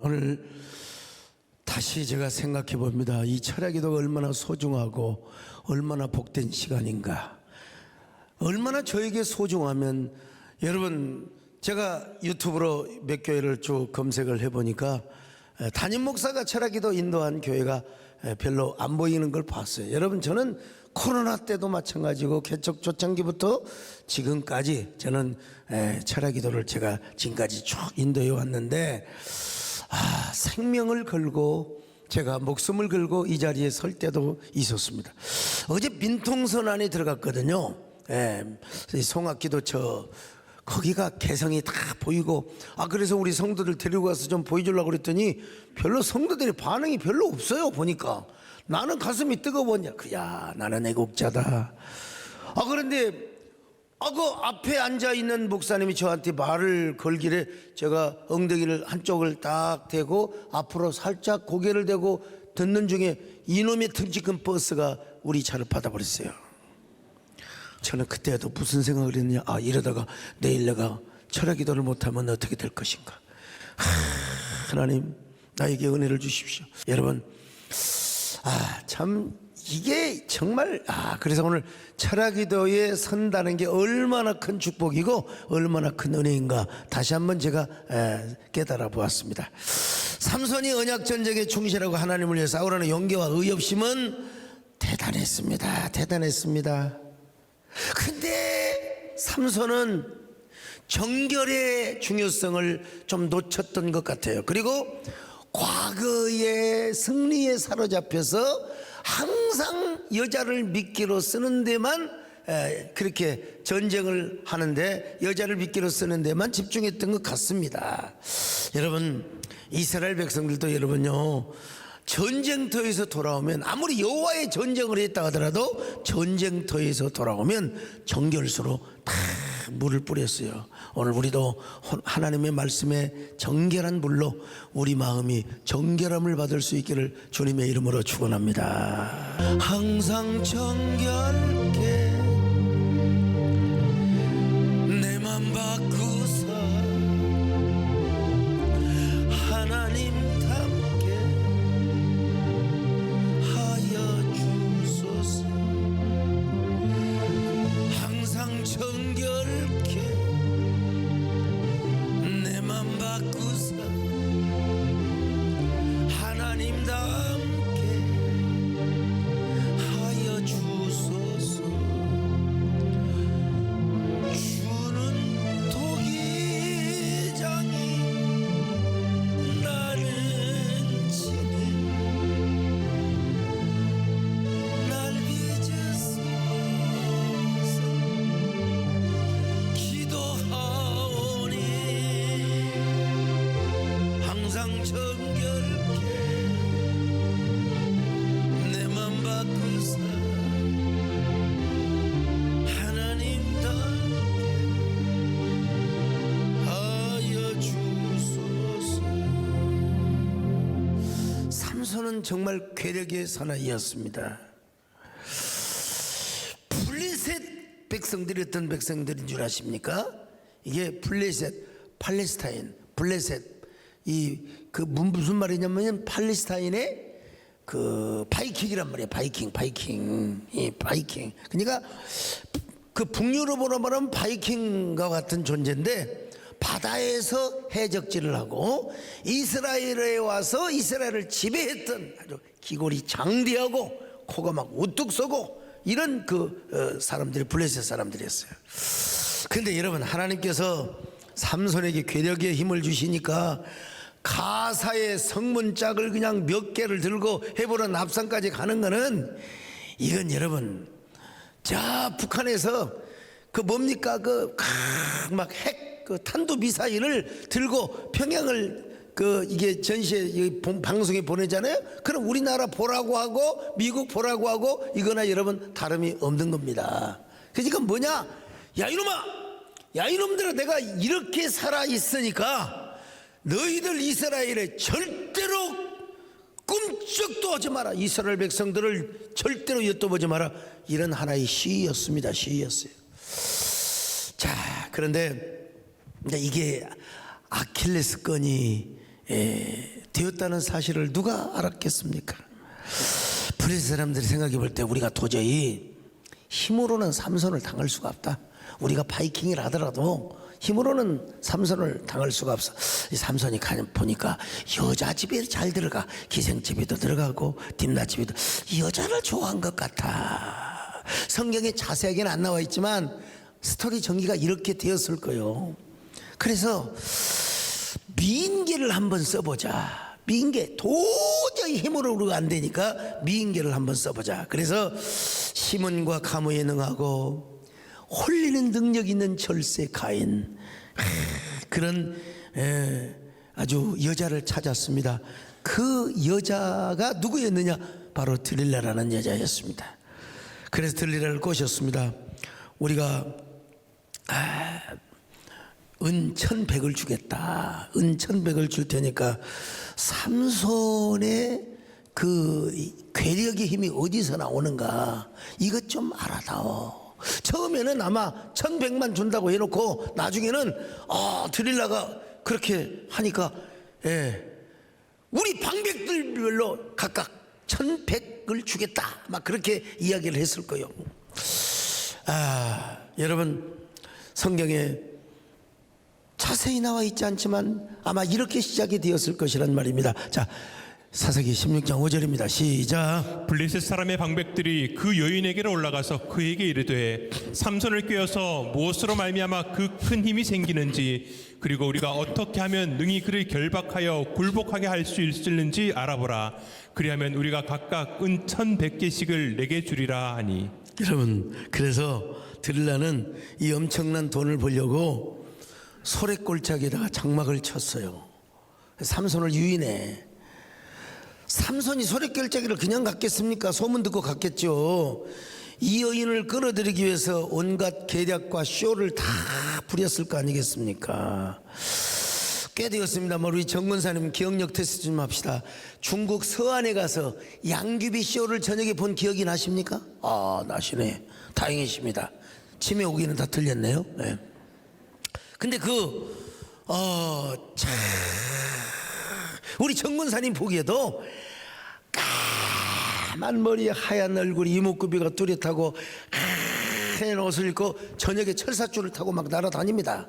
오늘 다시 제가 생각해 봅니다. 이 철야기도가 얼마나 소중하고 얼마나 복된 시간인가. 얼마나 저에게 소중하면, 여러분 제가 유튜브로 몇 교회를 쭉 검색을 해보니까 담임 목사가 철야기도 인도한 교회가 별로 안 보이는 걸 봤어요. 여러분, 저는 코로나 때도 마찬가지고 개척 초창기부터 지금까지 저는 철야기도를 제가 지금까지 쭉 인도해 왔는데, 생명을 걸고 제가 목숨을 걸고 이 자리에 설 때도 있었습니다. 어제 민통선 안에 들어갔거든요. 송악기도처 거기가 개성이 다 보이고, 그래서 우리 성도들 데리고 가서 좀 보여주려고 그랬더니 별로 성도들이 반응이 별로 없어요. 보니까 나는 가슴이 뜨거웠냐, 야 나는 애국자다. 그런데 그 앞에 앉아있는 목사님이 저한테 말을 걸기래 제가 엉덩이를 한쪽을 딱 대고 앞으로 살짝 고개를 대고 듣는 중에 이놈의 듬직한 버스가 우리 차를 받아버렸어요. 저는 그때도 무슨 생각을 했느냐, 이러다가 내일 내가 철야기도를 못하면 어떻게 될 것인가. 하나님 나에게 은혜를 주십시오. 여러분, 참 이게 정말 그래서 오늘 철야기도에 선다는 게 얼마나 큰 축복이고 얼마나 큰 은혜인가 다시 한번 제가 깨달아 보았습니다. 삼손이 언약전쟁에 충실하고 하나님을 위해 싸우라는 용기와 의협심은 대단했습니다. 대단했습니다. 근데 삼손은 정결의 중요성을 좀 놓쳤던 것 같아요. 그리고 과거의 승리에 사로잡혀서 항상 여자를 미끼로 쓰는 데만, 그렇게 전쟁을 하는데 여자를 미끼로 쓰는 데만 집중했던 것 같습니다. 여러분, 이스라엘 백성들도 여러분요, 전쟁터에서 돌아오면, 아무리 여호와의 전쟁을 했다 하더라도 전쟁터에서 돌아오면 정결수로 다 물을 뿌렸어요. 오늘 우리도 하나님의 말씀에 정결한 물로 우리 마음이 정결함을 받을 수 있기를 주님의 이름으로 축원합니다. 항상 정결케 내 맘 바꾸사 하나님 닮게 하여 주소서. 항상 정결케 내 맘 바꾸사 하나님 닮게 하여 주소서. 주는 도기장이 나는 치니 날 빚으소서. 기도하오니 항상 정결케 내 맘 바꾸사 하나님 닮게 하여 주소서. 삼손은 정말 괴력의 사나이였습니다. 블레셋 백성들이 어떤 백성들인 줄 아십니까? 이게 블레셋, 팔레스타인, 블레셋, 그 무슨 말이냐면 팔레스타인의 그 바이킹이란 말이에요. 바이킹. 그러니까 그 북유럽으로 말하면 바이킹과 같은 존재인데, 바다에서 해적질을 하고 이스라엘에 와서 이스라엘을 지배했던 아주 기골이 장대하고 코가 막 우뚝 서고 이런 사람들이 블레셋 사람들이었어요. 근데 여러분, 하나님께서 삼손에게 괴력의 힘을 주시니까 가사의 성문짝을 그냥 몇 개를 들고 해보는 합산까지 가는 거는, 이건 여러분, 북한에서 뭡니까 막 핵 탄도 미사일을 들고 평양을 이게 전시에 방송에 보내잖아요. 그럼 우리나라 보라고 하고 미국 보라고 하고 이거나 여러분 다름이 없는 겁니다. 그러니까 뭐냐, 이놈들아 내가 이렇게 살아 있으니까 너희들 이스라엘에 절대로 꿈쩍도 하지 마라. 이스라엘 백성들을 절대로 엿도보지 마라. 이런 하나의 시였습니다. 시였어요. 자, 그런데 이게 아킬레스건이 되었다는 사실을 누가 알았겠습니까? 브레스 사람들이 생각해 볼 때 우리가 도저히 힘으로는 삼손을 당할 수가 없다. 우리가 바이킹이라 하더라도 힘으로는 삼손을 당할 수가 없어. 이 삼손이 보니까 여자 집에 잘 들어가. 기생집에도 들어가고 딥나집에도 여자를 좋아한 것 같아. 성경에 자세하게는 안 나와 있지만 스토리 전개가 이렇게 되었을 거예요. 그래서 미인계를 한번 써보자. 미인계 도저히 힘으로 우리가 안 되니까 미인계를 한번 써보자. 그래서 시몬과 가모에 능하고 홀리는 능력 있는 절세 가인, 그런 아주 여자를 찾았습니다. 그 여자가 누구였느냐? 바로 들릴라라는 여자였습니다. 그래서 들릴라를 꼬셨습니다. 우리가 은 1,100을 주겠다. 은 1,100을 줄 테니까 삼손의 그 괴력의 힘이 어디서 나오는가 이것 좀 알아다오. 처음에는 아마 1,100만 준다고 해놓고 나중에는 드릴라가 그렇게 하니까 우리 방백들별로 각각 1,100을 주겠다 막 그렇게 이야기를 했을 거예요. 여러분 성경에 자세히 나와 있지 않지만 아마 이렇게 시작이 되었을 것이란 말입니다. 자, 사사기 16장 5절입니다. 시작. 블레셋 사람의 방백들이 그 여인에게로 올라가서 그에게 이르되 삼손을 꾀어서 무엇으로 말미암아 그 큰 힘이 생기는지 그리고 우리가 어떻게 하면 능히 그를 결박하여 굴복하게 할 수 있을는지 알아보라. 그리하면 우리가 각각 은 1,100개씩을 내게 주리라 하니. 여러분 그래서 들릴라는 이 엄청난 돈을 벌려고 소래골짜기에다가 장막을 쳤어요. 삼손을 유인해. 삼손이 소래골짜기를 그냥 갔겠습니까? 소문 듣고 갔겠죠. 이 여인을 끌어들이기 위해서 온갖 계략과 쇼를 다 부렸을 거 아니겠습니까? 꽤 되었습니다. 우리 정근사님 기억력 테스트 좀 합시다. 중국 서안에 가서 양귀비 쇼를 저녁에 본 기억이 나십니까? 나시네. 다행이십니다. 치매 오기는 다 틀렸네요. 네. 근데 우리 정근사님 보기에도 까만 머리에 하얀 얼굴, 이목구비가 뚜렷하고 하얀 옷을 입고 저녁에 철사줄을 타고 막 날아다닙니다.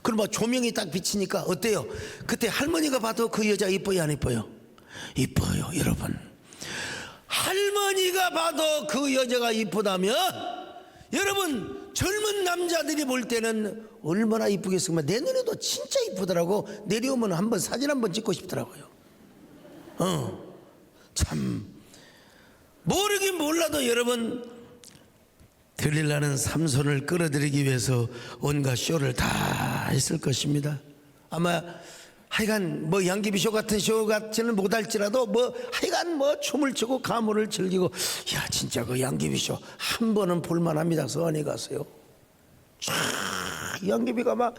그럼 막 조명이 딱 비치니까 어때요? 그때 할머니가 봐도 그 여자 이뻐요 안 이뻐요? 이뻐요. 여러분 할머니가 봐도 그 여자가 이쁘다면 여러분 젊은 남자들이 볼 때는 얼마나 이쁘겠습니까? 내 눈에도 진짜 이쁘더라고. 내려오면 한번 사진 한번 찍고 싶더라고요. 참 모르긴 몰라도 여러분 들릴라는 삼손을 끌어들이기 위해서 온갖 쇼를 다 했을 것입니다. 아마 하여간 뭐 양귀비쇼 같은 쇼 같지는 못할지라도 하여간 춤을 추고 가물을 즐기고 진짜 그 양귀비쇼 한 번은 볼만합니다. 서안에 가서요. 양귀비가 막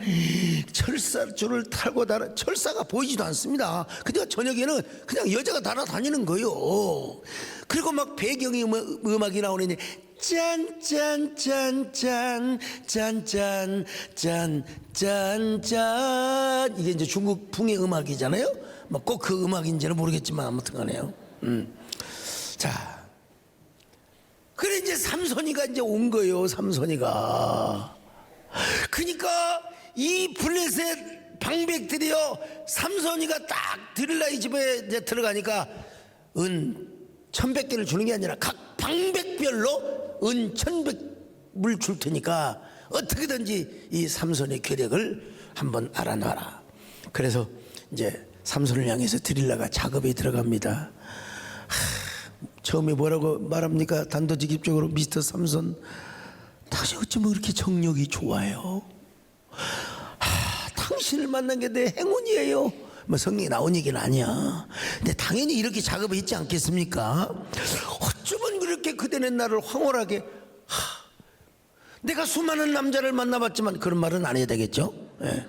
철사줄을 타고 철사가 보이지도 않습니다. 그냥 저녁에는 그냥 여자가 날아다니는 거예요. 그리고 막 배경이 음악이 나오는데 짠짠짠짠 짠짠 짠짠짠 이게 이제 중국 풍의 음악이잖아요. 꼭 그 음악인지는 모르겠지만 아무튼 간에요. 자, 그래 이제 삼손이가 이제 온 거예요. 삼손이가. 그러니까 이 블레셋 방백들이요, 삼손이가 딱 들릴라의 집에 이제 들어가니까 은 1,100개를 주는 게 아니라 각 방백별로 은 1,100을 줄 테니까 어떻게든지 이 삼손의 괴력을 한번 알아놔라. 그래서 이제 삼손을 향해서 들릴라가 작업에 들어갑니다. 처음에 뭐라고 말합니까? 단도직입적으로 미스터 삼손, 당신 어쩌면 그렇게 정력이 좋아요? 당신을 만난 게 내 행운이에요. 성경에 나온 얘기는 아니야. 근데 당연히 이렇게 작업을 했지 않겠습니까? 어쩌면 그렇게 그대는 나를 황홀하게 내가 수많은 남자를 만나봤지만 그런 말은 안 해야 되겠죠? 네.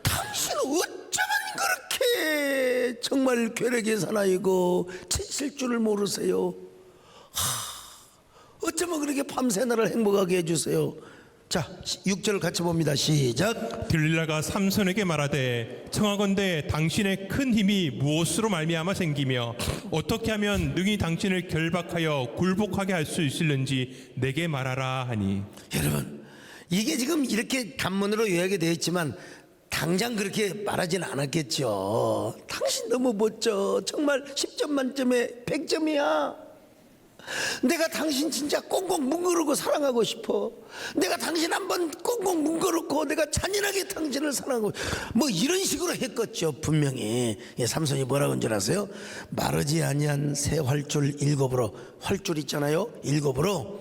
당신은 어쩌면 그렇게 정말 괴력의 사나이고 치실 줄을 모르세요? 어쩌면 그렇게 밤새 나를 행복하게 해주세요? 자, 6절 같이 봅니다. 시작. 들릴라가 삼손에게 말하되 청하건대 당신의 큰 힘이 무엇으로 말미암아 생기며 어떻게 하면 능히 당신을 결박하여 굴복하게 할 수 있을는지 내게 말하라 하니. 여러분, 이게 지금 이렇게 단문으로 요약이 되어 있지만 당장 그렇게 말하지는 않았겠죠. 당신 너무 멋져. 정말 10점 만점에 100점이야. 내가 당신 진짜 꽁꽁 문거르고 사랑하고 싶어. 내가 당신 한번 꽁꽁 문거르고 내가 잔인하게 당신을 사랑하고, 뭐 이런 식으로 했겠죠. 분명히. 예, 삼손이 뭐라고 한 줄 아세요? 마르지 아니한 새 활줄 7으로, 활줄 있잖아요, 7으로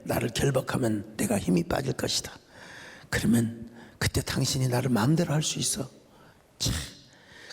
나를 결박하면 내가 힘이 빠질 것이다. 그러면 그때 당신이 나를 마음대로 할 수 있어. 참.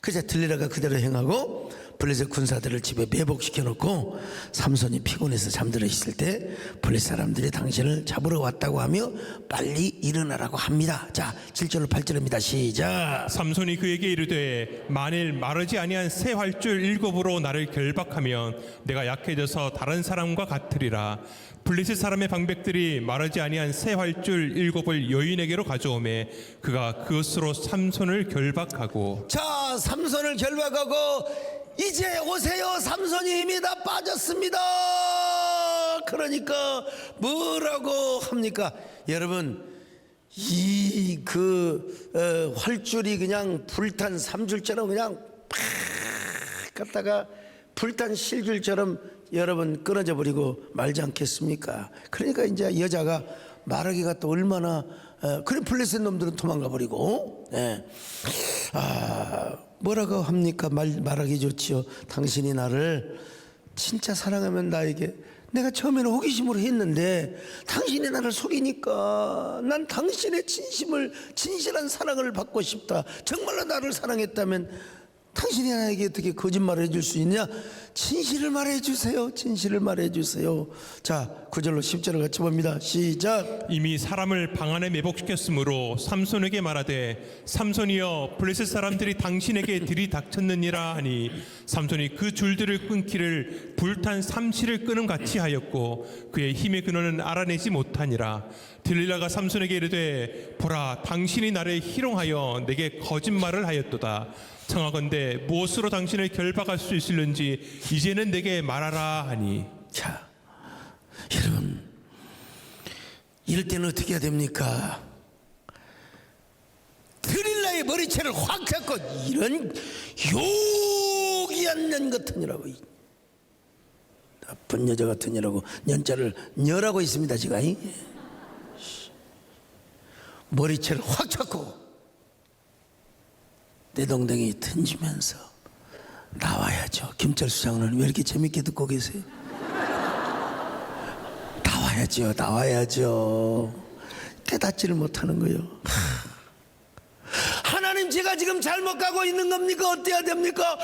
그래서 들릴라가 그대로 행하고 블레셋 군사들을 집에 매복시켜 놓고 삼손이 피곤해서 잠들어 있을 때 블레셋 사람들이 당신을 잡으러 왔다고 하며 빨리 일어나라고 합니다. 자, 7절로 8절입니다. 시작. 삼손이 그에게 이르되 만일 마르지 아니한 새 활줄 7으로 나를 결박하면 내가 약해져서 다른 사람과 같으리라. 블레셋 사람의 방백들이 마르지 아니한 새 활줄 7을 여인에게로 가져오매 그가 그것으로 삼손을 결박하고. 자, 삼손을 결박하고 이제 오세요. 삼손이 힘이 다 빠졌습니다. 그러니까 뭐라고 합니까? 여러분, 이 활줄이 그냥 불탄 삼줄처럼 그냥 팍 갔다가 불탄 실줄처럼 여러분 끊어져 버리고 말지 않겠습니까? 그러니까 이제 여자가 말하기가 또 얼마나 그래 블레셋 놈들은 도망가 버리고 뭐라고 합니까? 말하기 좋지요. 당신이 나를 진짜 사랑하면 나에게, 내가 처음에는 호기심으로 했는데 당신이 나를 속이니까 난 당신의 진실한 사랑을 받고 싶다. 정말로 나를 사랑했다면 당신이 나에게 어떻게 거짓말을 해줄 수 있냐? 진실을 말해주세요. 진실을 말해주세요. 자, 9절로 10절을 같이 봅니다. 시작. 이미 사람을 방 안에 매복시켰으므로 삼손에게 말하되 삼손이여 블레셋 사람들이 당신에게 들이닥쳤느니라 하니 삼손이 그 줄들을 끊기를 불탄 삼시를 끄는 같이 하였고 그의 힘의 근원은 알아내지 못하니라. 들릴라가 삼손에게 이르되 보라 당신이 나를 희롱하여 내게 거짓말을 하였도다. 청하건대 무엇으로 당신을 결박할 수 있을는지 이제는 내게 말하라 하니. 자, 여러분, 이럴 때는 어떻게 해야 됩니까? 드릴라의 머리채를 확 잡고 이런 욕이 안 년 같은 이라고, 나쁜 여자 같은 이라고 년자를 녀라고 있습니다. 제가 머리채를 확 잡고 내 동댕이 던지면서 나와야죠. 김철수 장로는 왜 이렇게 재밌게 듣고 계세요? 나와야죠. 깨닫지를 못하는 거예요. 하나님, 제가 지금 잘못 가고 있는 겁니까? 어때야 됩니까?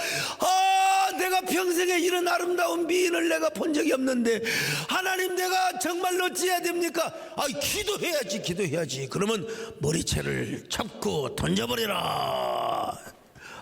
내가 평생에 이런 아름다운 미인을 내가 본 적이 없는데 하나님, 내가 정말로 어찌해야 됩니까? 기도해야지. 그러면 머리채를 잡고 던져버리라.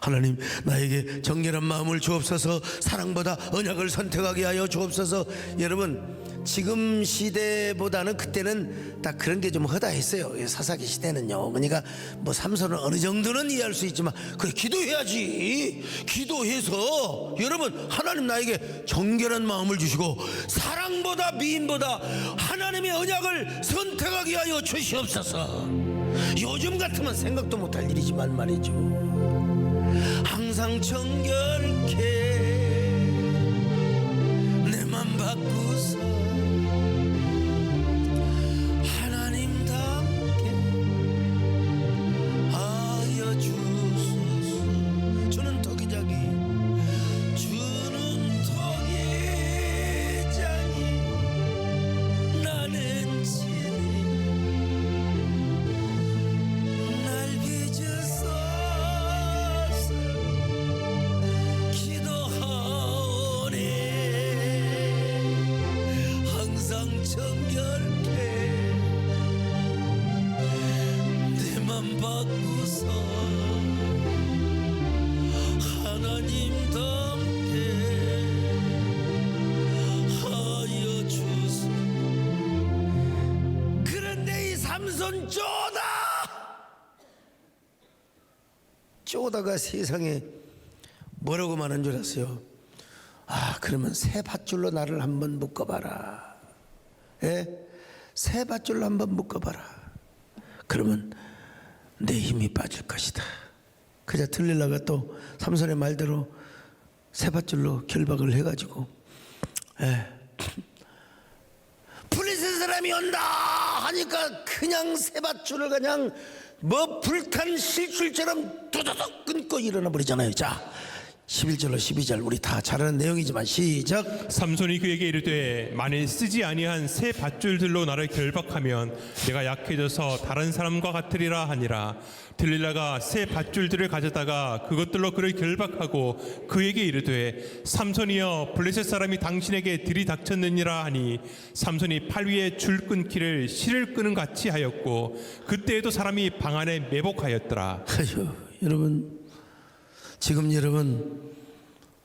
하나님, 나에게 정결한 마음을 주옵소서. 사랑보다 언약을 선택하게 하여 주옵소서. 여러분, 지금 시대보다는 그때는 딱 그런 게 좀 허다했어요. 사사기 시대는요. 그러니까 뭐 삼손은 어느 정도는 이해할 수 있지만 그래, 기도해야지. 기도해서 여러분, 하나님 나에게 정결한 마음을 주시고 사랑보다 미인보다 하나님의 언약을 선택하게 하여 주시옵소서. 요즘 같으면 생각도 못할 일이지만 말이죠. 항상 정결케 내 맘 바꾸소 하나님답게 하여 주소서. 주는 토기장이 나는 지니 날 빚어서 정결케 내 맘 바꾸소 하나님답게 하여 주소. 그런데 이 삼손 쪼다가 세상에 뭐라고 말한 줄 아세요? 아, 그러면 새 밧줄로 나를 한번 묶어봐라. 예? 새 밧줄로 한번 묶어봐라. 그러면 내 힘이 빠질 것이다. 그자 들릴라가 또 삼손의 말대로 새 밧줄로 결박을 해가지고, 예. 블레셋 사람이 온다 하니까 그냥 새 밧줄을 그냥 뭐 불탄 실줄처럼 두두둑 끊고 일어나 버리잖아요. 자, 11절로 12절 우리 다 잘 아는 내용이지만 시작. 삼손이 그에게 이르되 만일 쓰지 아니한 새 밧줄들로 나를 결박하면 내가 약해져서 다른 사람과 같으리라 하니라. 들릴라가 새 밧줄들을 가져다가 그것들로 그를 결박하고 그에게 이르되 삼손이여 블레셋 사람이 당신에게 들이닥쳤느니라 하니 삼손이 팔 위에 줄 끊기를 실을 끄는 같이 하였고 그때에도 사람이 방 안에 매복하였더라. 아유, 여러분, 지금 여러분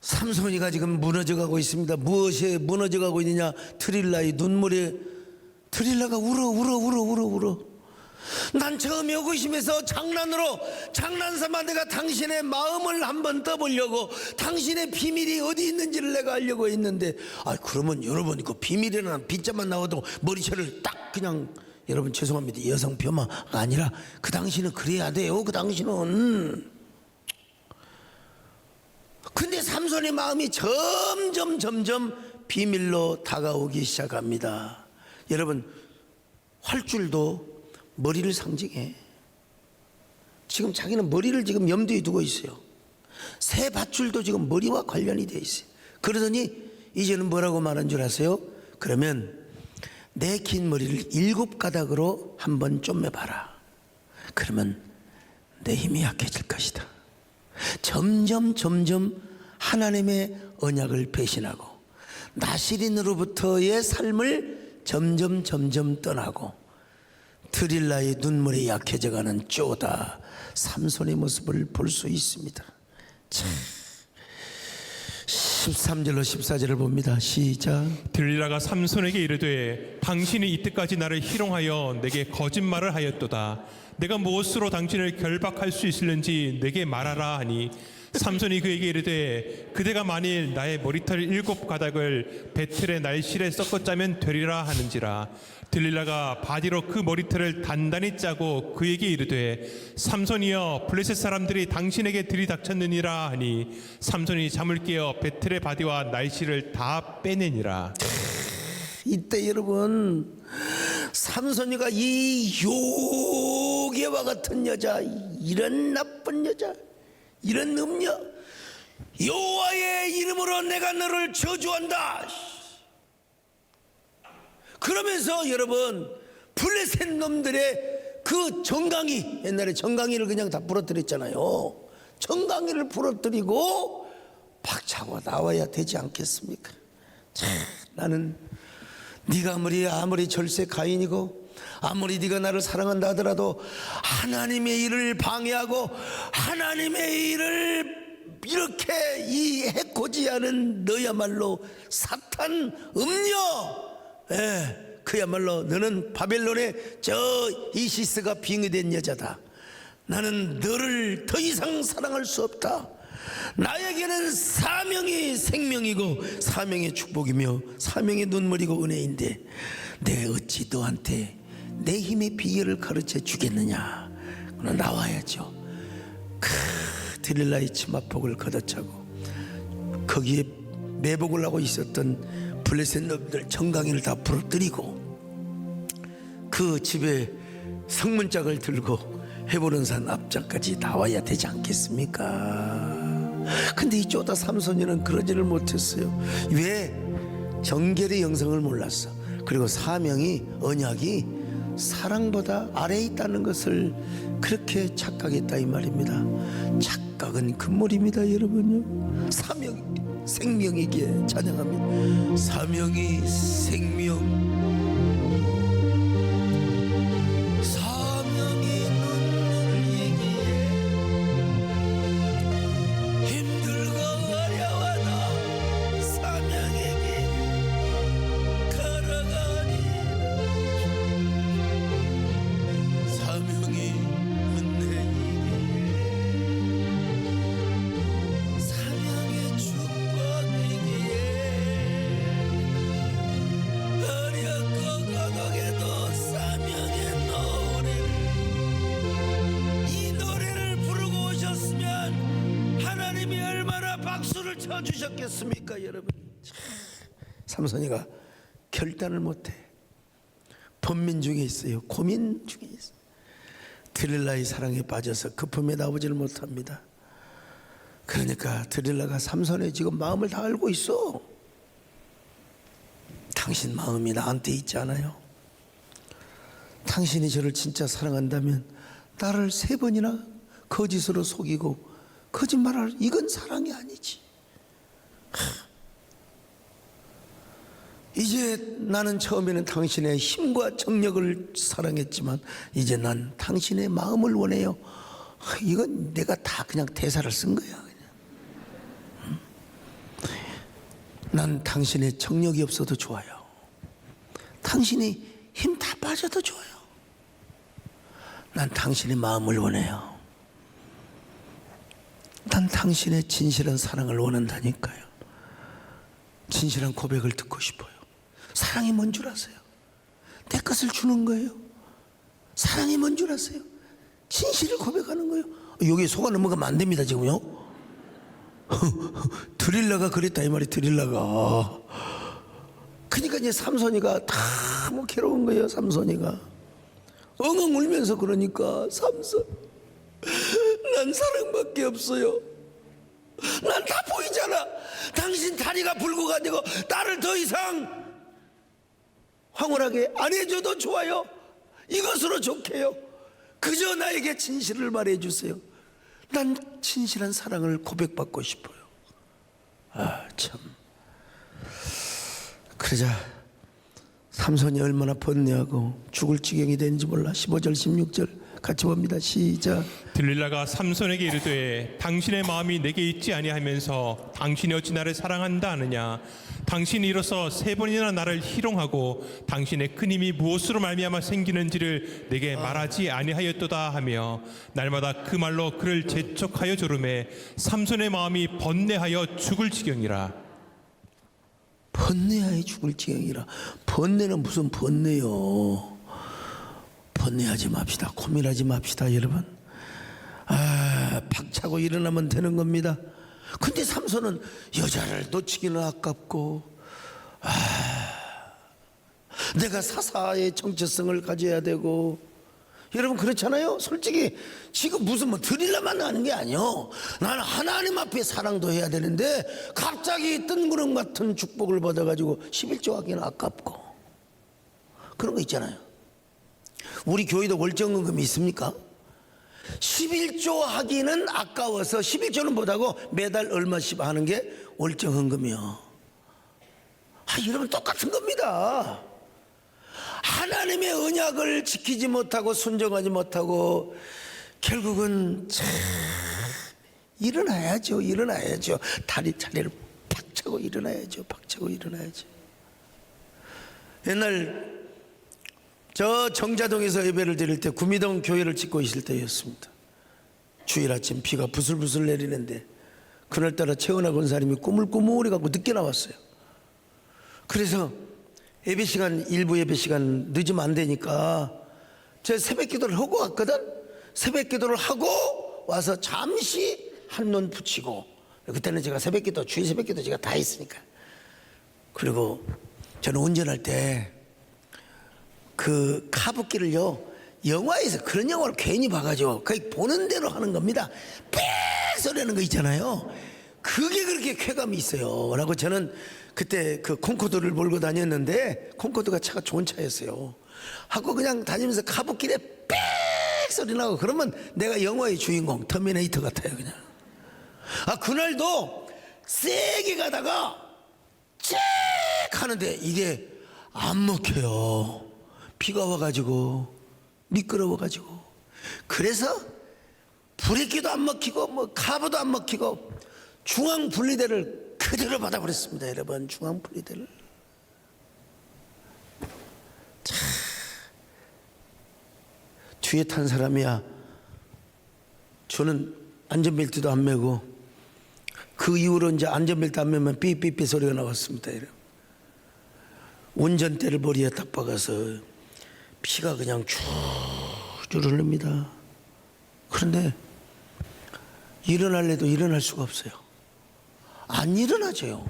삼손이가 지금 무너져가고 있습니다. 무엇에 무너져가고 있느냐? 트릴라의 눈물에 트릴라가 울어. 난 처음에 호기심에서 장난삼아 내가 당신의 마음을 한번 떠보려고, 당신의 비밀이 어디 있는지를 내가 알려고 했는데, 아, 그러면 여러분 그 비밀이라는 빗자만 나와도 머리채를 딱 그냥, 여러분 죄송합니다, 여성 폄하가 아니라 그 당신은 그래야 돼요. 그 당신은. 근데 삼손의 마음이 점점 비밀로 다가오기 시작합니다. 여러분, 활줄도 머리를 상징해. 지금 자기는 머리를 지금 염두에 두고 있어요. 새 밧줄도 지금 머리와 관련이 돼 있어요. 그러더니 이제는 뭐라고 말한 줄 아세요? 그러면 내 긴 머리를 7가닥으로 한번 쪼매봐라. 그러면 내 힘이 약해질 것이다. 점점 하나님의 언약을 배신하고 나시린으로부터의 삶을 점점 떠나고 드릴라의 눈물이 약해져가는 쪼다 삼손의 모습을 볼 수 있습니다. 자, 13절로 14절을 봅니다. 시작. 들릴라가 삼손에게 이르되 당신이 이때까지 나를 희롱하여 내게 거짓말을 하였도다. 내가 무엇으로 당신을 결박할 수 있을는지 내게 말하라 하니 삼손이 그에게 이르되 그대가 만일 나의 머리털 7가닥을 배틀의 날실에 섞어 짜면 되리라 하는지라. 들릴라가 바디로 그 머리털을 단단히 짜고 그에게 이르되 삼손이여 블레셋 사람들이 당신에게 들이닥쳤느니라 하니 삼손이 잠을 깨어 배틀의 바디와 날실을 다 빼내니라. 이때 여러분, 삼손이가 이 요괴와 같은 여자, 이런 나쁜 여자, 이런 음녀, 여호와의 이름으로 내가 너를 저주한다. 그러면서 여러분, 블레셋 놈들의 그 정강이, 옛날에 정강이를 그냥 다 부러뜨렸잖아요. 정강이를 부러뜨리고 박차고 나와야 되지 않겠습니까? 참, 나는 네가 아무리 절세 가인이고 아무리 네가 나를 사랑한다 하더라도 하나님의 일을 방해하고 하나님의 일을 이렇게 이 해코지하는 너야말로 사탄 음녀, 그야말로 너는 바벨론의 저 이시스가 빙의된 여자다. 나는 너를 더 이상 사랑할 수 없다. 나에게는 사명이 생명이고 사명의 축복이며 사명의 눈물이고 은혜인데 내가 어찌 너한테 내 힘의 비결을 가르쳐 주겠느냐. 그러나 나와야죠. 들릴라의 치마폭을 걷어차고 거기에 매복을 하고 있었던 블레셋 놈들 정강이를 다 부러뜨리고 그 집에 성문짝을 들고 헤브론산 앞장까지 나와야 되지 않겠습니까? 근데 이 쪼다 삼손이는 그러지를 못했어요. 왜? 정결의 영성을 몰랐어. 그리고 사명이, 언약이 사랑보다 아래에 있다는 것을 그렇게 착각했다 이 말입니다. 착각은 금물입니다 여러분요. 사명이 생명이기에 찬양합니다. 사명이 생명, 주셨겠습니까 여러분? 삼손이가 결단을 못해. 번민 중에 있어요. 고민 중에 있어요. 드릴라의 사랑에 빠져서 급함에 나오지를 못합니다. 그러니까 드릴라가 삼손의 지금 마음을 다 알고 있어. 당신 마음이 나한테 있지 않아요? 당신이 저를 진짜 사랑한다면 나를 3번이나 거짓으로 속이고 거짓말을, 이건 사랑이 아니지. 이제 나는 처음에는 당신의 힘과 정력을 사랑했지만 이제 난 당신의 마음을 원해요. 이건 내가 다 그냥 대사를 쓴 거야 그냥. 난 당신의 정력이 없어도 좋아요. 당신이 힘 다 빠져도 좋아요. 난 당신의 마음을 원해요. 난 당신의 진실한 사랑을 원한다니까요. 진실한 고백을 듣고 싶어요. 사랑이 뭔 줄 아세요? 내 것을 주는 거예요. 사랑이 뭔 줄 아세요? 진실을 고백하는 거예요. 여기 속아 넘어가면 안 됩니다 지금요. 드릴라가 그랬다 이 말이. 드릴라가 그러니까 이제 삼손이가 너무 괴로운 거예요. 삼손이가 엉엉 울면서 그러니까, 삼손 난 사랑밖에 없어요. 난 다 보이잖아. 당신 다리가 붉어가지고 나를 더 이상 황홀하게 안 해줘도 좋아요. 이것으로 좋게요. 그저 나에게 진실을 말해주세요. 난 진실한 사랑을 고백받고 싶어요. 아 참. 그러자 삼손이 얼마나 번뇌하고 죽을 지경이 되는지 몰라. 15절 16절 같이 봅니다. 시작. 들릴라가 삼손에게 이르되 당신의 마음이 내게 있지 아니하면서 당신이 어찌 나를 사랑한다 하느냐. 당신이 일어서 3번이나 나를 희롱하고 당신의 큰 힘이 무엇으로 말미암아 생기는지를 내게 말하지 아니하였도다 하며 날마다 그 말로 그를 재촉하여 조르매 삼손의 마음이 번뇌하여 죽을 지경이라. 번뇌하여 죽을 지경이라. 번뇌는 무슨 번뇌요. 번뇌하지 맙시다. 고민하지 맙시다 여러분. 박차고 일어나면 되는 겁니다. 근데 삼손은 여자를 놓치기는 아깝고, 내가 사사의 정체성을 가져야 되고. 여러분 그렇잖아요. 솔직히 지금 무슨 뭐 드릴라만 하는 게 아니요. 나는 하나님 앞에 사랑도 해야 되는데 갑자기 뜬구름 같은 축복을 받아가지고 11조 하기는 아깝고 그런 거 있잖아요. 우리 교회도 월정금이 있습니까? 11조 하기는 아까워서 11조는 못하고 매달 얼마씩 하는 게 월정헌금이요. 여러분 똑같은 겁니다. 하나님의 언약을 지키지 못하고 순종하지 못하고 결국은 일어나야죠. 일어나야죠. 다리를 박차고 일어나야죠. 박차고 일어나야죠. 옛날 저 정자동에서 예배를 드릴 때 구미동 교회를 짓고 있을 때였습니다. 주일 아침 비가 부슬부슬 내리는데 그날따라 최은하 권사님이 꾸물꾸물해 갖고 늦게 나왔어요. 그래서 예배 시간, 일부 예배 시간 늦으면 안 되니까 제가 새벽 기도를 하고 왔거든. 새벽 기도를 하고 와서 잠시 한눈 붙이고, 그때는 제가 새벽 기도, 주일 새벽 기도 제가 다 했으니까. 그리고 저는 운전할 때 그 카부키를요, 영화에서 그런 영화를 괜히 봐가지고 거의 보는 대로 하는 겁니다. 빽 소리 하는 거 있잖아요. 그게 그렇게 쾌감이 있어요. 라고 저는 그때 그 콩코드를 몰고 다녔는데, 콩코드가 차가 좋은 차였어요. 하고 그냥 다니면서 카부길에 빽 소리 나고 그러면 내가 영화의 주인공 터미네이터 같아요 그냥. 그날도 세게 가다가 쨍 하는데 이게 안 먹혀요. 비가 와가지고 미끄러워가지고. 그래서 브레이크도 안 먹히고 뭐 카브도 안 먹히고 중앙 분리대를 그대로 받아버렸습니다 여러분. 중앙 분리대를. 자, 뒤에 탄 사람이야, 저는 안전벨트도 안 매고, 그 이후로 이제 안전벨트 안 매면 삐삐삐 소리가 나왔습니다 여러분. 운전대를 머리에 딱 박아서 피가 그냥 줄줄 흐릅니다. 그런데 일어날래도 일어날 수가 없어요. 안 일어나져요.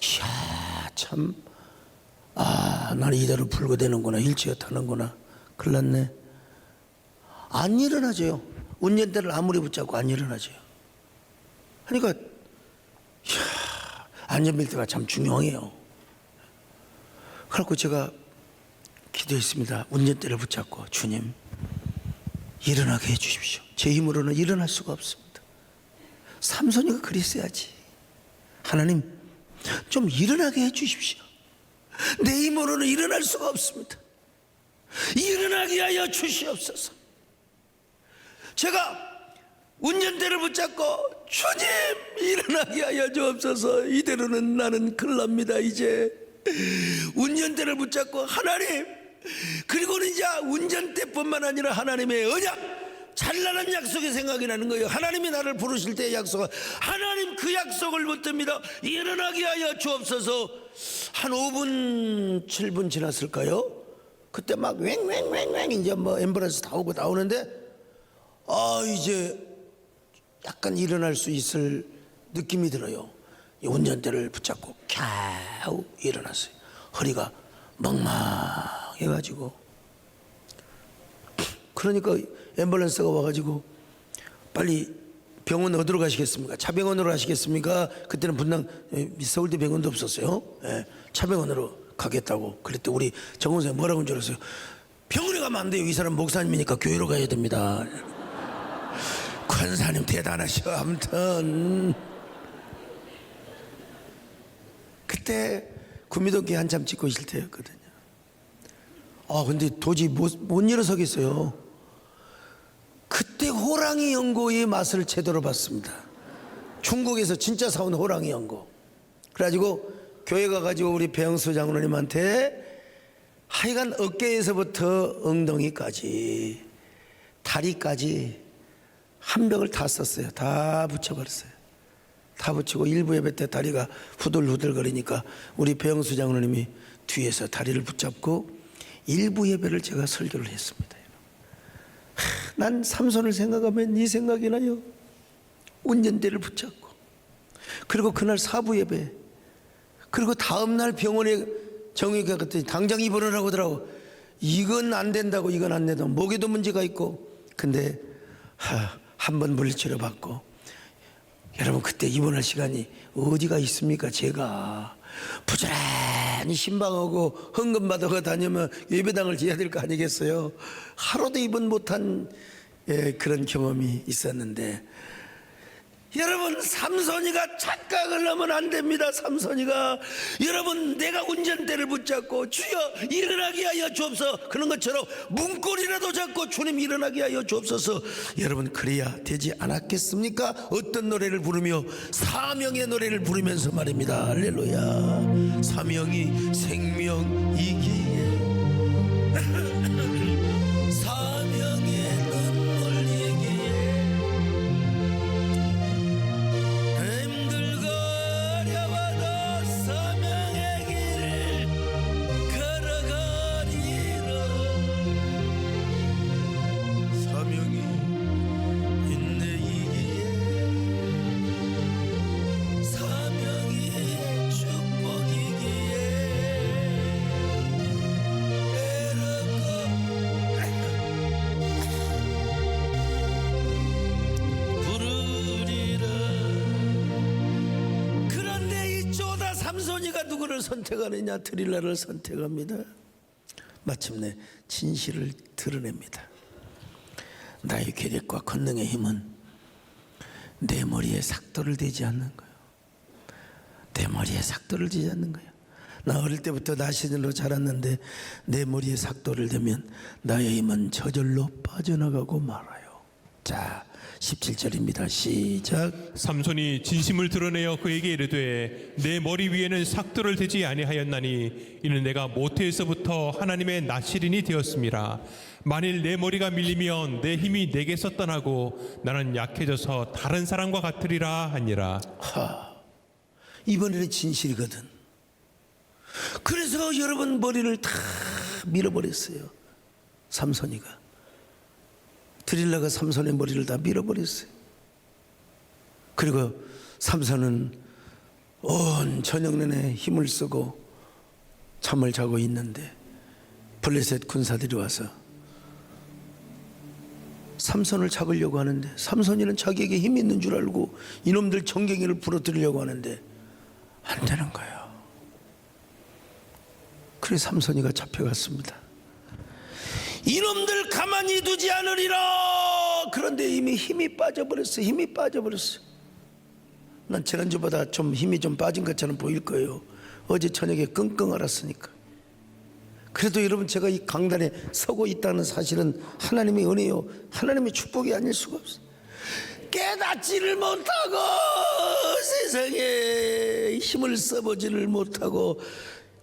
이야, 참, 나는 이대로 불거되는구나, 일치어타는구나. 큰일 났네. 안 일어나져요. 운전대를 아무리 붙잡고 안 일어나져요. 그러니까 안전벨트가 참 중요해요. 그래서 제가 기도했습니다. 운전대를 붙잡고, 주님 일어나게 해주십시오. 제 힘으로는 일어날 수가 없습니다. 삼손이가 그랬어야지. 하나님 좀 일어나게 해주십시오. 내 힘으로는 일어날 수가 없습니다. 일어나게 하여 주시옵소서. 제가 운전대를 붙잡고, 주님 일어나게 하여 주옵소서. 이대로는 나는 큰일 납니다. 이제 운전대를 붙잡고, 하나님, 그리고는 이제 운전대뿐만 아니라 하나님의 언약, 찬란한 약속이 생각이 나는 거예요. 하나님이 나를 부르실 때의 약속은, 하나님 그 약속을 붙듭니다. 일어나게 하여 주옵소서. 한 5분 7분 지났을까요? 그때 막 왱왱왱왱 이제 뭐 앰뷸런스 다 오고 나오는데, 이제 약간 일어날 수 있을 느낌이 들어요. 이 운전대를 붙잡고 캬우 일어났어요. 허리가 멍망해가지고, 그러니까 앰뷸런스가 와가지고, 빨리 병원 어디로 가시겠습니까? 차병원으로 가시겠습니까? 그때는 분당 서울대 병원도 없었어요. 예, 차병원으로 가겠다고. 그랬더니 우리 정원사님 뭐라고 한 줄 알았어요? 병원에 가면 안 돼요. 이 사람 목사님이니까 교회로 가야 됩니다. 권사님 대단하셔. 아무튼 그때 구미도끼 한참 찍고 있을 때였거든요. 근데 도저히 못 일어서겠어요. 그때 호랑이 연고의 맛을 제대로 봤습니다. 중국에서 진짜 사온 호랑이 연고. 그래가지고 교회 가가지고 우리 배영수 장로님한테 하여간 어깨에서부터 엉덩이까지, 다리까지 한 벽을 다 썼어요. 다 붙여버렸어요. 다 붙이고 일부 예배 때 다리가 후들후들 거리니까 우리 배영수 장로님이 뒤에서 다리를 붙잡고 일부 예배를 제가 설교를 했습니다. 난 삼손을 생각하면 이 생각이 나요. 운전대를 붙잡고, 그리고 그날 사부 예배, 그리고 다음날 병원에 정의가 갔더니 당장 입원을 하더라고. 이건 안 된다고, 이건 안 된다고. 목에도 문제가 있고. 근데 한 번 물리치료 받고, 여러분 그때 입원할 시간이 어디가 있습니까? 제가 부지런히 신방하고 헌금받아가 다니면 예배당을 지어야 될 거 아니겠어요? 하루도 입원 못한 그런 경험이 있었는데, 여러분 삼손이가 착각을 하면 안 됩니다. 삼손이가, 여러분 내가 운전대를 붙잡고 주여 일어나게 하여 주옵소서, 그런 것처럼 문고리라도 잡고 주님 일어나게 하여 주옵소서. 여러분 그래야 되지 않았겠습니까? 어떤 노래를 부르며? 사명의 노래를 부르면서 말입니다. 할렐루야. 사명이 생명이기에 사명의 눈물이기에 힘들거려와도 사명의 길을 걸어가리라. 사명이 인내이기에 사명이 축복이기에 부르리라. 그런데 이 쪼다 삼손이가 누구를 선택하느냐? 드릴라를 선택합니다. 마침내 진실을 드러냅니다. 나의 계략과 권능의 힘은 내 머리에 삭도를 대지 않는 거예요. 내 머리에 삭도를 대지 않는 거예요. 나 어릴 때부터 나시들로 자랐는데 내 머리에 삭도를 대면 나의 힘은 저절로 빠져나가고 말아요. 자, 17절입니다. 시작. 삼손이 진심을 드러내어 그에게 이르되 내 머리 위에는 삭도를 대지 아니하였나니 이는 내가 모태에서부터 하나님의 나시린이 되었음이라. 만일 내 머리가 밀리면 내 힘이 내게서 떠나고 나는 약해져서 다른 사람과 같으리라 하니라. 이번에는 진실이거든. 그래서 여러분 머리를 다 밀어버렸어요. 삼손이가. 드릴라가 삼손의 머리를 다 밀어버렸어요. 그리고 삼손은 온 저녁 내내 힘을 쓰고 잠을 자고 있는데 블레셋 군사들이 와서 삼손을 잡으려고 하는데, 삼손이는 자기에게 힘이 있는 줄 알고 이놈들 정갱이를 부러뜨리려고 하는데 안 되는 거예요. 그래서 삼손이가 잡혀갔습니다. 이놈들 가만히 두지 않으리라. 그런데 이미 힘이 빠져버렸어요. 힘이 빠져버렸어요. 난 지난주보다 좀 힘이 좀 빠진 것처럼 보일 거예요. 어제 저녁에 끙끙 앓았으니까. 그래도 여러분, 제가 이 강단에 서고 있다는 사실은 하나님의 은혜요, 하나님의 축복이 아닐 수가 없어요. 깨닫지를 못하고 세상에 힘을 써보지를 못하고,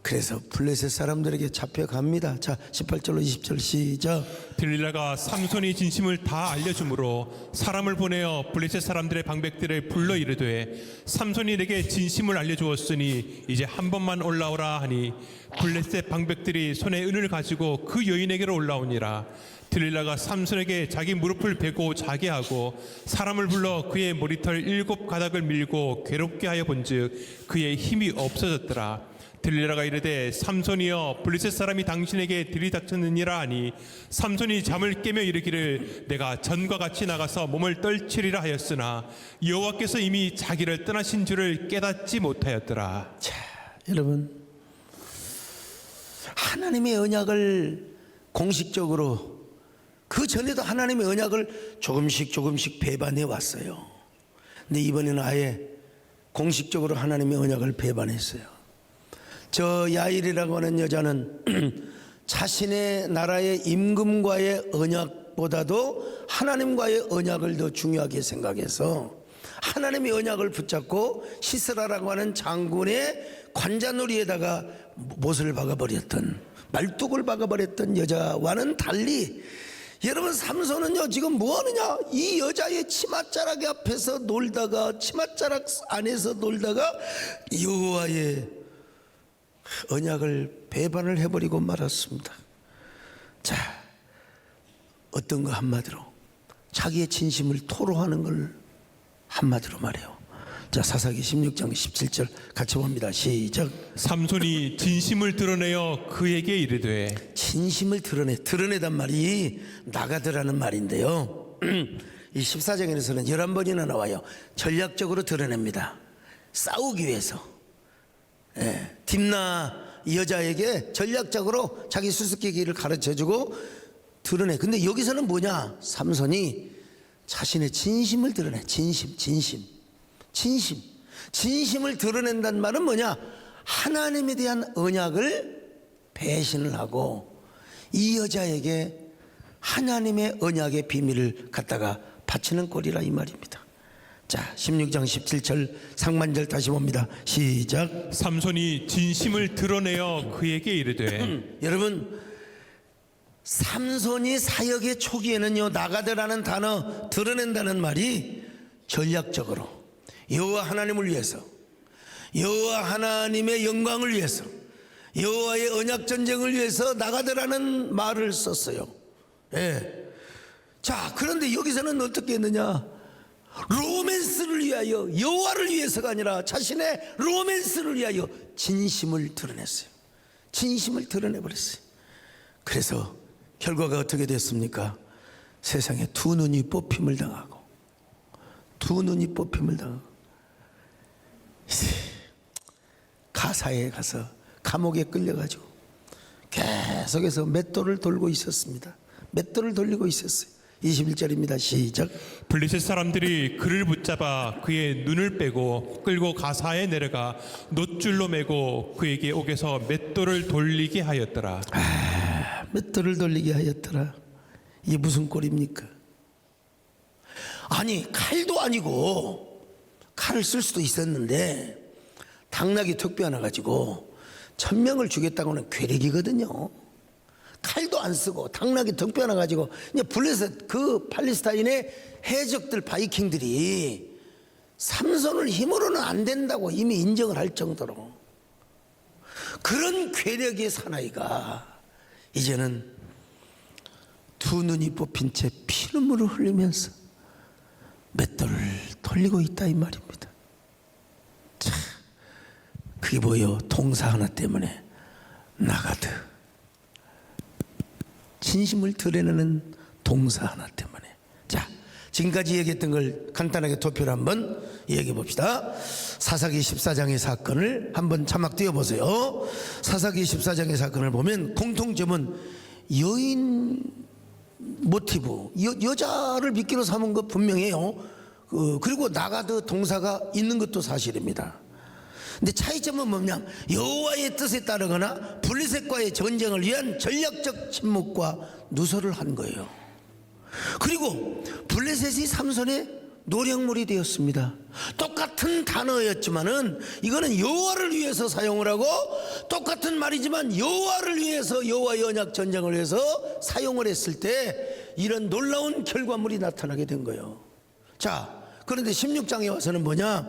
그래서 블레셋 사람들에게 잡혀갑니다. 자, 18절로 20절 시작. 들릴라가 삼손이 진심을 다 알려주므로 사람을 보내어 블레셋 사람들의 방백들을 불러 이르되, 삼손이 내게 진심을 알려주었으니 이제 한 번만 올라오라 하니, 블레셋 방백들이 손에 은을 가지고 그 여인에게로 올라오니라. 들릴라가 삼손에게 자기 무릎을 베고 자게 하고 사람을 불러 그의 머리털 7 가닥을 밀고 괴롭게 하여 본즉 그의 힘이 없어졌더라. 들릴라가 이르되, 삼손이여, 블레셋 사람이 당신에게 들이닥쳤느니라 하니, 삼손이 잠을 깨며 이르기를 내가 전과 같이 나가서 몸을 떨치리라 하였으나 여호와께서 이미 자기를 떠나신 줄을 깨닫지 못하였더라. 자, 여러분, 하나님의 언약을 공식적으로, 그 전에도 하나님의 언약을 조금씩 배반해 왔어요. 근데 이번에는 아예 공식적으로 하나님의 언약을 배반했어요. 저 야일이라고 하는 여자는 자신의 나라의 임금과의 언약보다도 하나님과의 언약을 더 중요하게 생각해서 하나님의 언약을 붙잡고 시스라라고 하는 장군의 관자놀이에다가 못을 박아버렸던, 말뚝을 박아버렸던 여자와는 달리, 여러분, 삼손은요 지금 뭐하느냐, 이 여자의 치맛자락 앞에서 놀다가, 치맛자락 안에서 놀다가 여호와의 언약을 배반을 해버리고 말았습니다. 자, 어떤 거 한마디로 자기의 진심을 토로하는 걸 한마디로 말해요. 자, 사사기 16장 17절 같이 봅니다. 시작. 삼손이 진심을 드러내어 그에게 이르되, 진심을 드러내단 말이 나가더라는 말인데요. 이 14장에서는 11번이나 나와요. 전략적으로 드러냅니다. 싸우기 위해서. 딥나 여자에게 전략적으로 자기 수수께끼를 가르쳐주고 드러내. 근데 여기서는 뭐냐, 삼손이 자신의 진심을 드러내. 진심을 드러낸다는 말은 뭐냐, 하나님에 대한 언약을 배신을 하고 이 여자에게 하나님의 언약의 비밀을 갖다가 바치는 꼴이라 이 말입니다. 자, 16장 17절 상반절 다시 봅니다. 시작. 삼손이 진심을 드러내어 그에게 이르되, 여러분, 삼손이 사역의 초기에는요, 나가더라는 단어, 드러낸다는 말이 전략적으로 여호와 하나님을 위해서, 여호와 하나님의 영광을 위해서, 여호와의 언약 전쟁을 위해서 나가더라는 말을 썼어요. 자, 그런데 여기서는 어떻게 했느냐, 로맨스를 위하여, 여호와를 위해서가 아니라 자신의 로맨스를 위하여 진심을 드러냈어요. 진심을 드러내버렸어요. 그래서 결과가 어떻게 됐습니까? 세상에 두 눈이 뽑힘을 당하고 가사에 가서 감옥에 끌려가지고 계속해서 맷돌을 돌고 있었습니다. 맷돌을 돌리고 있었어요. 21절입니다. 시작. 블레셋 사람들이 그를 붙잡아 그의 눈을 빼고 끌고 가사에 내려가 놋줄로 매고 그에게 옥에서 맷돌을 돌리게 하였더라. 맷돌을 돌리게 하였더라. 이게 무슨 꼴입니까? 아니, 칼도 아니고, 칼을 쓸 수도 있었는데 당나귀 턱뼈 하나 가지고 1000명을 죽였다고는 괴력이거든요. 칼도 안 쓰고 당나귀 턱뼈 하나 가지고, 이제 블레셋, 그 팔레스타인의 해적들, 바이킹들이 삼손을 힘으로는 안 된다고 이미 인정을 할 정도로 그런 괴력의 사나이가 이제는 두 눈이 뽑힌 채 피눈물을 흘리면서 맷돌을 돌리고 있다 이 말입니다. 그게 뭐요? 동사 하나 때문에 나가드. 진심을 드러내는 동사 하나 때문에. 자, 지금까지 얘기했던 걸 간단하게 도표를 한번 얘기해 봅시다. 사사기 14장의 사건을 한번 자막 띄워보세요. 사사기 14장의 사건을 보면 공통점은 여인 모티브, 여자를 미끼로 삼은 것 분명해요. 그리고 나가드 동사가 있는 것도 사실입니다. 근데 차이점은 뭐냐? 여호와의 뜻에 따르거나 블레셋과의 전쟁을 위한 전략적 침묵과 누설을 한 거예요. 그리고 블레셋이 삼손의 노력물이 되었습니다. 똑같은 단어였지만은 이거는 여호와를 위해서 사용을 하고, 똑같은 말이지만 여호와를 위해서, 여호와의 언약 전쟁을 위해서 사용을 했을 때 이런 놀라운 결과물이 나타나게 된 거예요. 자, 그런데 16장에 와서는 뭐냐?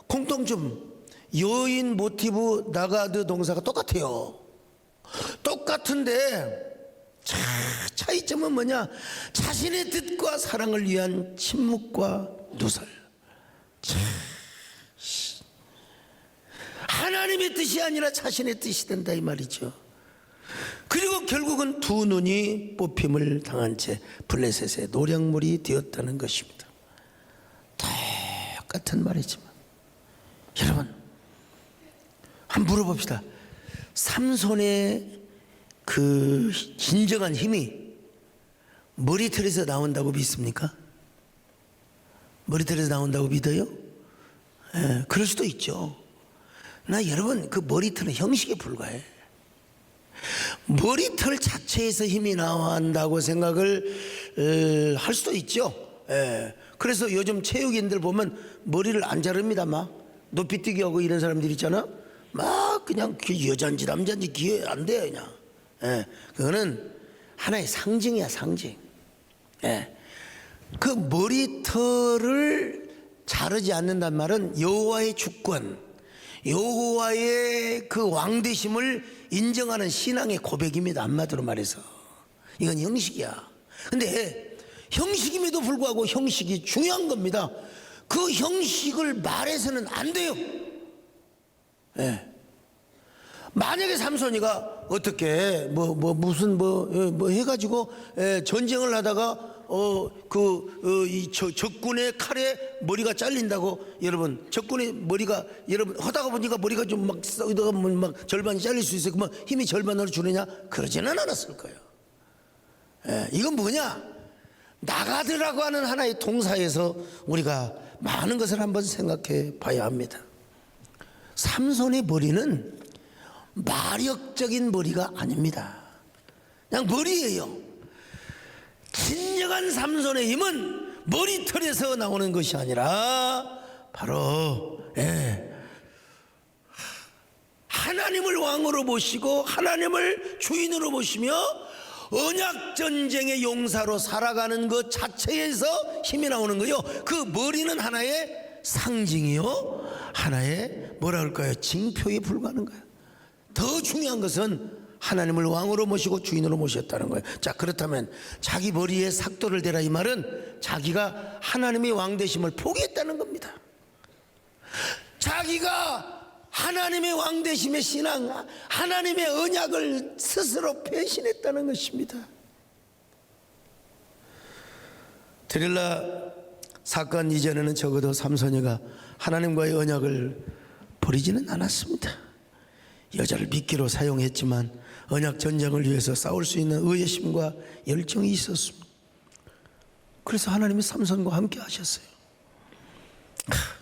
공통점, 여인 모티브 나가드 동사가 똑같아요. 똑같은데 차이점은 뭐냐? 자신의 뜻과 사랑을 위한 침묵과 누설. 하나님의 뜻이 아니라 자신의 뜻이 된다 이 말이죠. 그리고 결국은 두 눈이 뽑힘을 당한 채 블레셋의 노략물이 되었다는 것입니다. 똑같은 말이지만 여러분 한번 물어봅시다. 삼손의 그 진정한 힘이 머리털에서 나온다고 믿습니까? 머리털에서 나온다고 믿어요? 예, 그럴 수도 있죠. 나 여러분 그 머리털은 형식에 불과해. 머리털 자체에서 힘이 나온다고 생각을 할 수도 있죠. 예, 그래서 요즘 체육인들 보면 머리를 안 자릅니다. 막 높이뛰기 하고 이런 사람들 있잖아. 막 그냥 여잔지 남잔지 기회 안 돼요 그냥. 예, 그거는 하나의 상징이야, 상징. 예, 그 머리털을 자르지 않는단 말은 여호와의 주권, 여호와의 그 왕되심을 인정하는 신앙의 고백입니다. 한마디로 말해서 이건 형식이야. 근데 형식임에도 불구하고 형식이 중요한 겁니다. 그 형식을 말해서는 안 돼요. 예. 만약에 삼손이가 어떻게 무슨 해가지고 전쟁을 하다가 적군의 칼에 머리가 잘린다고, 여러분 적군의 머리가 여러분 하다가 보니까 머리가 좀 막 절반이 잘릴 수 있어요. 그러면 힘이 절반으로 줄느냐? 그러지는 않았을 거예요. 이건 뭐냐? 나가드라고 하는 하나의 동사에서 우리가 많은 것을 한번 생각해 봐야 합니다. 삼손의 머리는 마력적인 머리가 아닙니다. 그냥 머리예요. 진정한 삼손의 힘은 머리털에서 나오는 것이 아니라 바로 하나님을 왕으로 모시고 하나님을 주인으로 모시며 언약전쟁의 용사로 살아가는 것 자체에서 힘이 나오는 거예요. 그 머리는 하나의 상징이요, 하나의 뭐라 할까요? 징표에 불과하는 거예요. 더 중요한 것은 하나님을 왕으로 모시고 주인으로 모셨다는 거예요. 자, 그렇다면 자기 머리에 삭도를 대라 이 말은 자기가 하나님의 왕되심을 포기했다는 겁니다. 자기가 하나님의 왕되심의 신앙, 하나님의 언약을 스스로 배신했다는 것입니다. 드릴라 사건 이전에는 적어도 삼손이가 하나님과의 언약을 버리지는 않았습니다. 여자를 미끼로 사용했지만 언약 전쟁을 위해서 싸울 수 있는 의회심과 열정이 있었습니다. 그래서 하나님이 삼손과 함께 하셨어요.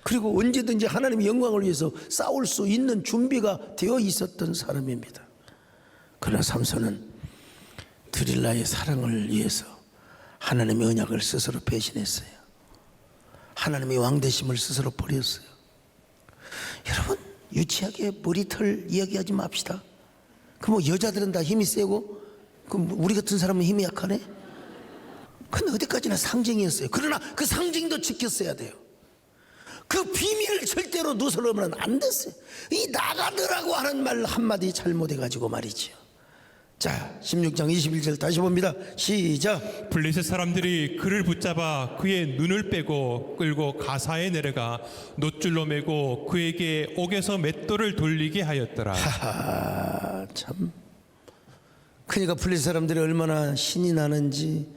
그리고 언제든지 하나님의 영광을 위해서 싸울 수 있는 준비가 되어 있었던 사람입니다. 그러나 삼손은 드릴라의 사랑을 위해서 하나님의 언약을 스스로 배신했어요. 하나님의 왕되심을 스스로 버렸어요. 여러분, 유치하게 머리털 이야기하지 맙시다. 그럼 여자들은 다 힘이 세고 그럼 우리 같은 사람은 힘이 약하네? 근데 어디까지나 상징이었어요. 그러나 그 상징도 지켰어야 돼요. 그 비밀을 절대로 누설하면 안 됐어요. 이 나가더라고 하는 말 한마디 잘못해가지고 말이죠, 자, 16장 21절 다시 봅니다. 시작. 블레셋 사람들이 그를 붙잡아 그의 눈을 빼고 끌고 가사에 내려가 놋줄로 매고 그에게 옥에서 맷돌을 돌리게 하였더라. 하하, 참. 그러니까 블레셋 사람들이 얼마나 신이 나는지,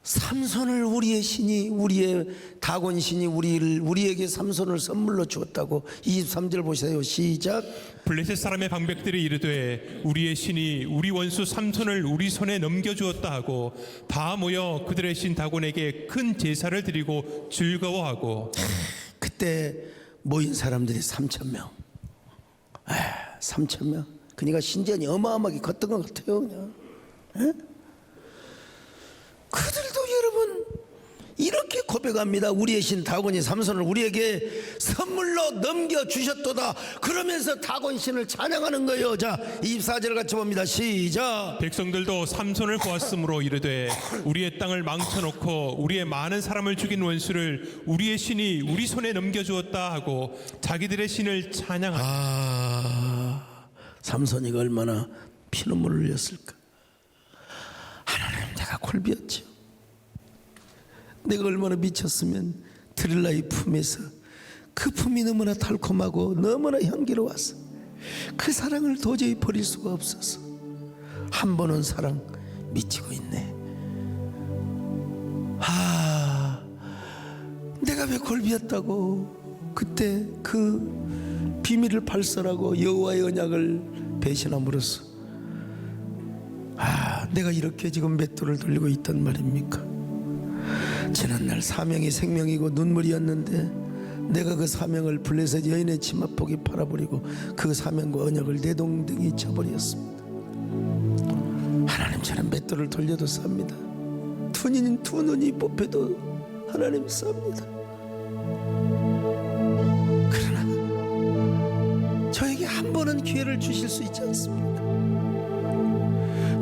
삼손을 우리의 신이, 우리의 다곤 신이 우리에게 삼손을 선물로 주었다고. 23절 보세요. 시작. 블레셋 사람의 방백들이 이르되 우리의 신이 우리 원수 삼손을 우리 손에 넘겨주었다 하고 다 모여 그들의 신 다곤에게 큰 제사를 드리고 즐거워하고. 그때 모인 사람들이 3,000명. 3,000명. 그러니까 신전이 어마어마하게 컸던 것 같아요. 그냥. 에? 그들도 여러분 이렇게 고백합니다. 우리의 신 다곤이 삼손을 우리에게 선물로 넘겨주셨도다. 그러면서 다곤 신을 찬양하는 거예요. 자, 24절 같이 봅니다. 시작. 백성들도 삼손을 보았으므로 이르되 우리의 땅을 망쳐놓고 우리의 많은 사람을 죽인 원수를 우리의 신이 우리 손에 넘겨주었다 하고 자기들의 신을 찬양하라. 삼손이가 얼마나 피눈물을 흘렸을까. 하나님, 내가 굴비였죠. 내가 얼마나 미쳤으면 드릴라의 품에서 그 품이 너무나 달콤하고 너무나 향기로워서 그 사랑을 도저히 버릴 수가 없어서 한 번 온 사랑 미치고 있네. 내가 왜 골비였다고 그때 그 비밀을 발설하고 여호와의 언약을 배신함으로써 내가 이렇게 지금 맷돌을 돌리고 있단 말입니까? 지난날 사명이 생명이고 눈물이었는데 내가 그 사명을 블레셋 여인의 치마폭에 팔아버리고 그 사명과 언약을 내동댕이 쳐버렸습니다. 하나님, 저는 맷돌을 돌려도 삽니다. 두 눈이 뽑혀도 하나님 삽니다. 그러나 저에게 한 번은 기회를 주실 수 있지 않습니까?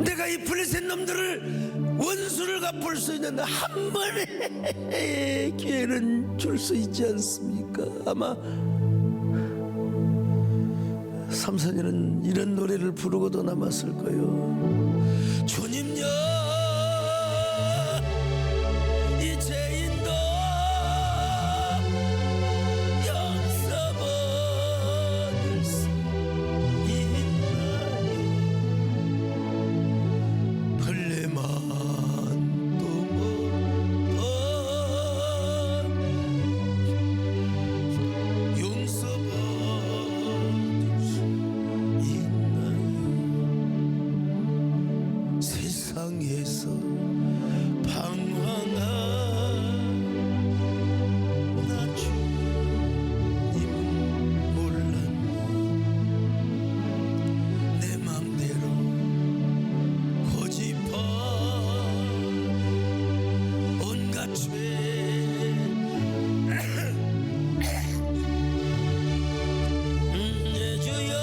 내가 이 블레셋 놈들을 원수를 갚을 수 있는 한 번의 기회는 줄 수 있지 않습니까? 아마 삼손이는 이런 노래를 부르고도 남았을 거예요. 주님여, 이 죄인도 용서받을 수 있나요? 벌레만 또 용서받을 수 있나요? 세상에서 방황한 나 주님은 몰랐나. 내 맘대로 고집한 온갖 죄 내 주여,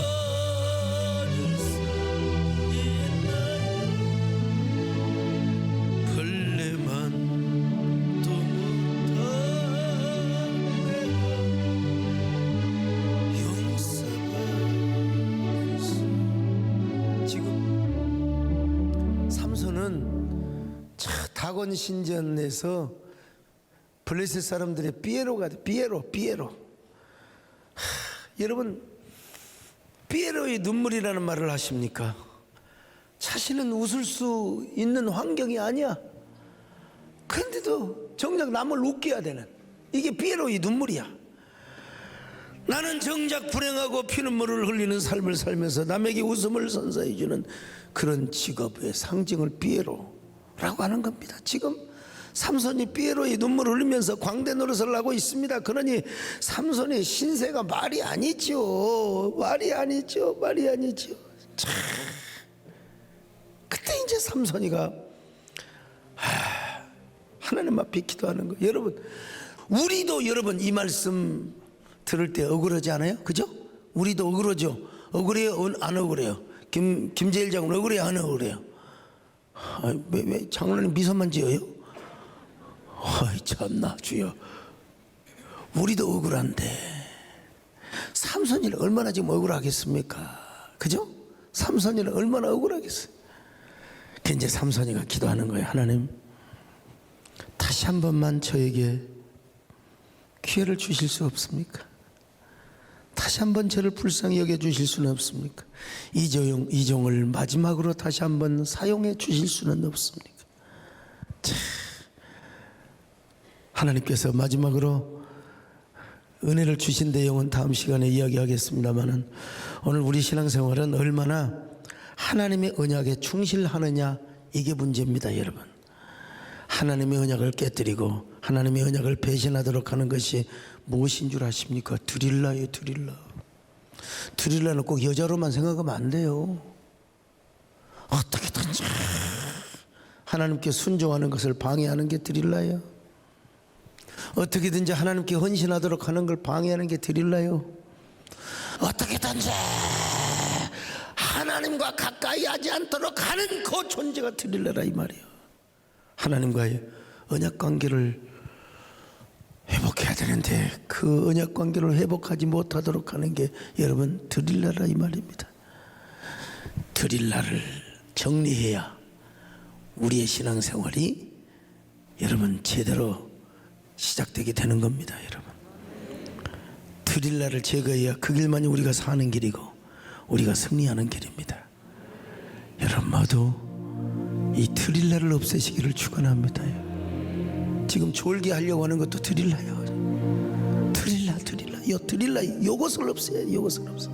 용서받을 수 있나요? 벌레만 또 못한 내가 용서받을 수. 지금 삼손은 다곤 신전에서 블레셋 사람들의 피에로가 돼. 피에로. 여러분, 피에로의 눈물이라는 말을 하십니까? 자신은 웃을 수 있는 환경이 아니야. 그런데도 정작 남을 웃겨야 되는, 이게 피에로의 눈물이야. 나는 정작 불행하고 피눈물을 흘리는 삶을 살면서 남에게 웃음을 선사해 주는 그런 직업의 상징을 피에로라고 하는 겁니다. 지금 삼손이 피에로의 눈물을 흘리면서 광대 노릇을 하고 있습니다. 그러니 삼손의 신세가 말이 아니죠. 말이 아니죠. 참. 그때 이제 삼손이가 하나님 앞에 기도하는 거예요. 여러분, 우리도 여러분 이 말씀 들을 때 억울하지 않아요? 그죠? 우리도 억울하죠. 억울해요? 안 억울해요? 김재일 장군 억울해요? 안 억울해요? 왜 장로님 미소만 지어요? 참나 주여, 우리도 억울한데 삼손이는 얼마나 지금 억울하겠습니까? 그죠? 삼손이는 얼마나 억울하겠어요. 그 이제 삼손이가 기도하는 거예요. 하나님, 다시 한 번만 저에게 기회를 주실 수 없습니까? 다시 한 번 저를 불쌍히 여겨주실 수는 없습니까? 이종을 마지막으로 다시 한 번 사용해 주실 수는 없습니까? 참, 하나님께서 마지막으로 은혜를 주신 내용은 다음 시간에 이야기하겠습니다마는 오늘 우리 신앙생활은 얼마나 하나님의 언약에 충실하느냐, 이게 문제입니다. 여러분, 하나님의 언약을 깨뜨리고 하나님의 언약을 배신하도록 하는 것이 무엇인 줄 아십니까? 드릴라예요. 드릴라는 꼭 여자로만 생각하면 안 돼요. 어떻게든지 하나님께 순종하는 것을 방해하는 게 드릴라예요. 어떻게든지 하나님께 헌신하도록 하는 걸 방해하는 게 드릴라예요. 어떻게든지 하나님과 가까이 하지 않도록 하는 그 존재가 드릴라라, 이 말이에요. 하나님과의 언약 관계를 회복해야 되는데 그 언약 관계를 회복하지 못하도록 하는 게 여러분 드릴라라, 이 말입니다. 드릴라를 정리해야 우리의 신앙생활이 여러분 제대로 시작되게 되는 겁니다. 여러분, 드릴라를 제거해야 그 길만이 우리가 사는 길이고 우리가 승리하는 길입니다. 여러분 모두 이 드릴라를 없애시기를 축원합니다. 지금 졸기하려고 하는 것도 드릴라요. 드릴라, 요것을 없애요. 요것을 없애.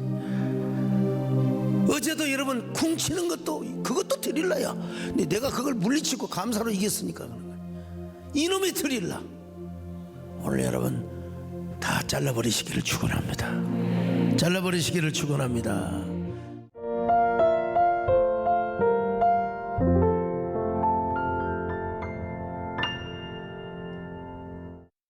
어제도 여러분 궁치는 것도 그것도 드릴라야. 근데 내가 그걸 물리치고 감사로 이겼으니까 그런 거예요. 이놈이 드릴라. 오늘 여러분 다 잘라버리시기를 축원합니다. 잘라버리시기를 축원합니다.